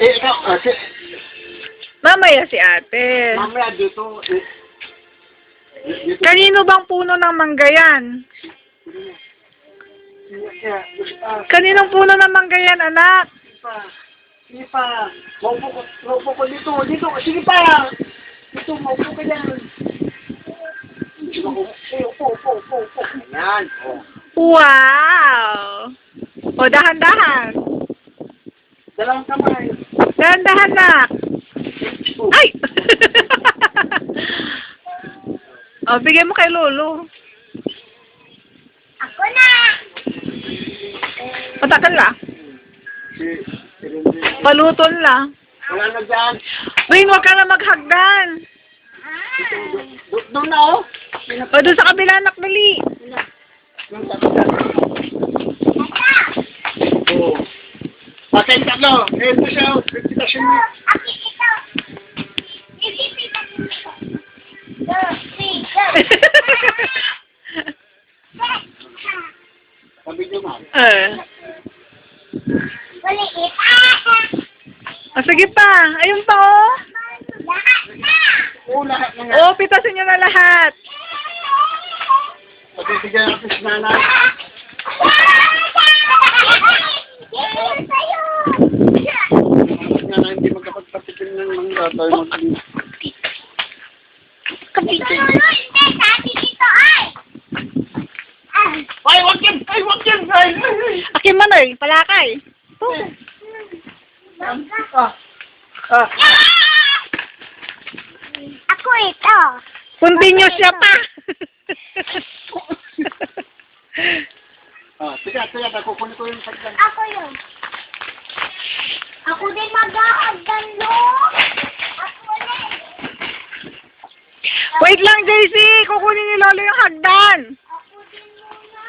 ikaw, Mamaya si ate. mamaya dito, dito. Kanino bang puno ng mangga yan? Kaninong puno ng mangga yan, anak? Sige pa. Maupo ko dito. Dito, sige pa. Dito, maupo ka dyan. Upo. Ayan. Wow! O, dahan-dahan. Dalawang kamay. Dahan-dahan na. Ay! O, bigyan mo kay Lolo. Ako na! Patakan la. Paluton la. Wala na dyan. Wing, huwag ka na maghagdan. Doon na, oh. O, doon sa kabila, anak, dali. Yung tatlo. Oh. Patay tatlo. Ito siya, oh. Reputasyon mo. Aki, ikaw! Isipin natin ito. 2, 3, go! Sabi niyo, ma'am. Maliit. Sige pa. Ayun pa, oh. Lahat na! Oo, lahat na nga. Oh, pitasin nyo na lahat. Pagbibigyan natin si nanay. Nanay, hindi magkapagpatikin ng mga tayo mag- Ay, wag yan! Ay, wag yan! Ay! Akin manoy, palakay. Ah, Ako ito. Continuous siya pa. Tiga, kukunin ko yung sagdan. Ako yun. Ako din mag-aagdan, no? Ako ulit. Wait lang, JC. Kukunin ni Lolo yung hagdan. Ako din muna.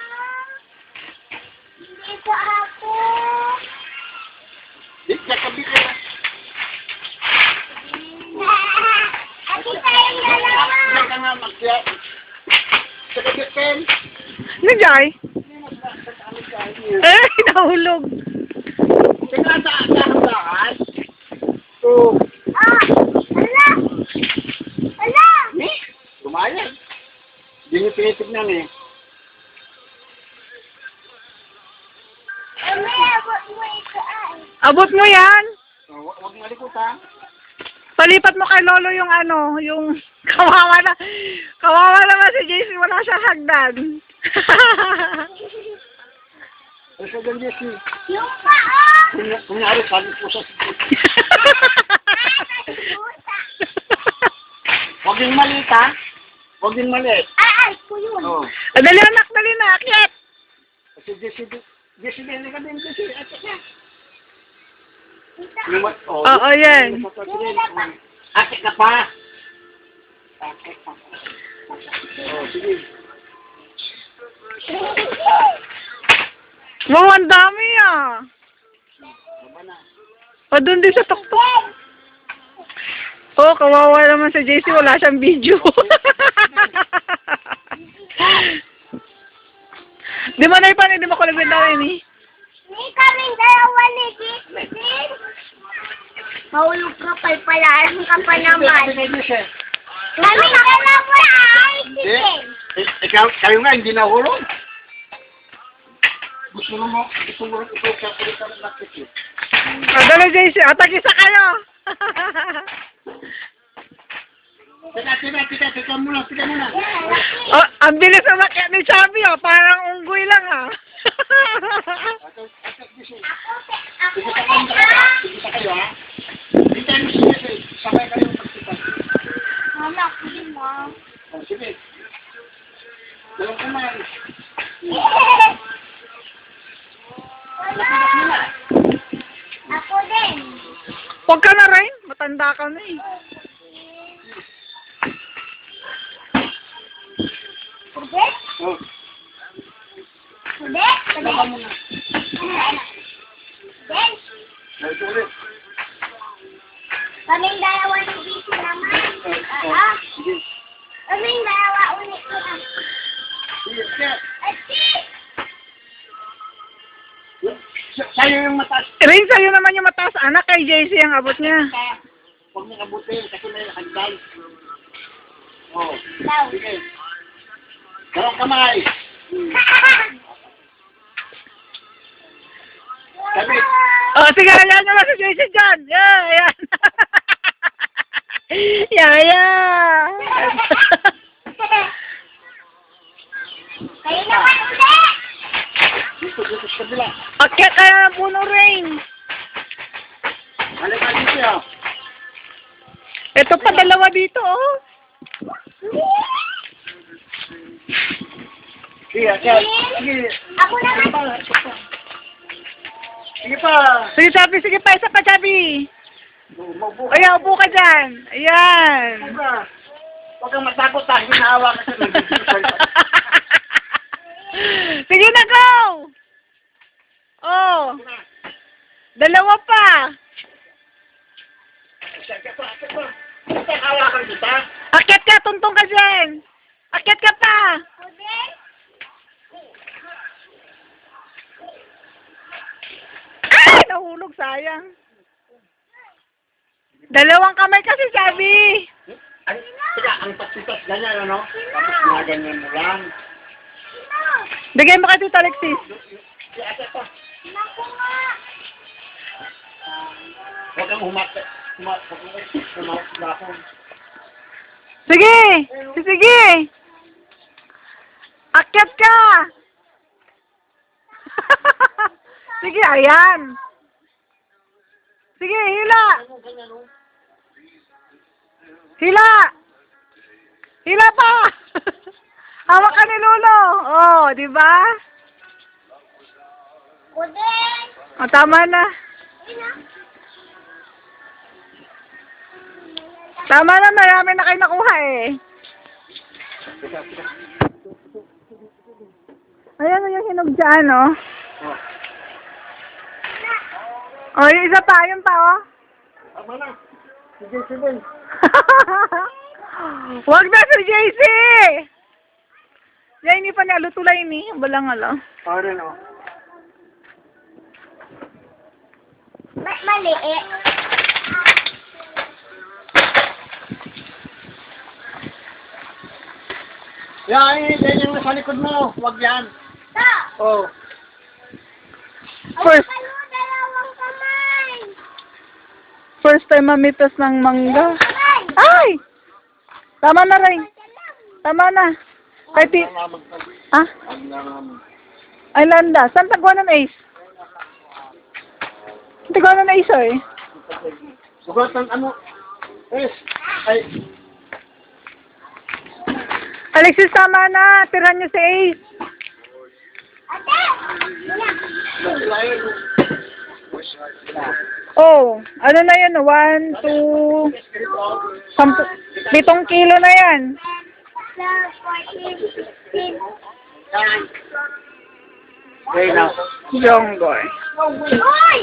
Hindi sa ako. Di, kakabit ka. Ati tayong dalawa. Diyan ka nga magsiya. Kakabit ka. Ano, Jai? Eh, nahulog. Tingnan sa dahan. So, Ala! Ala! lumayan. Hindi niyo tinitignan eh. May abot mo ito ay. Abot mo yan. So, huwag malikot ha. Palipat mo kay Lolo yung ano, yung kawawa na. Kawawa naman si JC, wala siyang hagdan. Ay, sa ganyan si... Yung paa! Kunyari, sabi po sa... Huwag yung maliit ha. Huwag yung maliit. Ay, ko yun. Oo. Dali anak, dali na, akyat. Kasi Jesse, hindi ka din Jesse. Ate ka. Kita. Oo, yan. Ate ka pa. Ate ka pa. Oh, sige. Wow, ang dami ah. Baba na. O, doon din sa tuktok. Oh, kawawa naman sa JC, wala siyang video. Di mo na ipan, di mo ko labit na rin eh. Ni kaming dalawa ni Jismin. Mahulog ka palpalaan ka pa naman. Kaming dalawa ay Jismin. Kayo nga, hindi nahulog. Gusto mo ito kapalit ka ng nakit. Dali JC, atagisa kayo. Tika muna. Oh, ang bilis na makiat ni Chubby oh, parang unggoy lang ah. Sige kayo ha. Hindi tayo sige. Sabay kayo magsipan. Mama, ako din mo. Sige. Dalawang kamay. Wala. Ako din. Huwag ka na rin, matanda ka na eh. Hindi? Oh. Hindi? Baka muna. Then, Ito ulit. kaming dalawa ni Jismin naman. Sige. Kaming dalawa ulit ko lang. Sige. Ati! Sa'yo yung mataas. Rin, sa'yo naman yung mataas. Anak, kay JC ang abot niya. Huwag mo kabutin kasi may hagdan. Oh, Daw. sige. Dalawang kamay. Sabi. Oh, sige, ayan nyo lang si JC dyan. Yeah, ayan. Yeah. Kayo naman ulit! Dito sa kabila. Akyat kaya ng puno, Rain. Halika dito yan. Ito pa, dalawa dito, oh. Sige, sige. Ako naman. Sige pa. Sige, Chabi, sige pa. Isa pa, Chabi. Maupo ka. Ayan, upo ka dyan. Ayan. Huwag kang matakot ha. Hinaawa ka sa Sige na, go! Oh. Dalawa pa. Hawakan kita. Akyat ka, tuntong ka dyan. Akyat ka pa. Ulit? Ay, nahulog, sayang. Dalawang kamay kasi, sabi. Ay, teka, ang pasitas ganyan, ano? Tapos ginaganyan mo lang. Bigay mo kay Tito Alexis. Sige, ate pa. Naku nga. Huwag kang humakit. Humakit. Sige. Sige. Akyat ka. Sige, ayan. Sige, hila. Hila. Hila pa. Hawak ka ni Lolo. Oh, di ba? Ulit. Oh, tama na. Tama na, marami na kayo nakuha eh. Ayan yung hinog dyan, oh. Oh, yung isa pa, yun pa, oh. Tama na. Sige, sige. Wag na si JC! Yan, hindi pa niya tulay ni. Balang alo. Pare, no? Mas maliit. Yan, yan yung nasa likod mo. Huwag yan. Ito. Oh. First, Dalawang kamay. first time mamitas ng mangga. Kamay. Ay! Tama na rin. Tama na. Kahit ah? Ay, landa. Saan tagwa ng Ace? Tagwa ng Ace, eh. Sugatan, ano? Ay. Alexis, tama na. Tira niyo si Ace. Ate. Oh, ano na yan? 1, 2, 10, 7 kilo na yan. 14, 15. Okay, now. Jonggoy. Uy!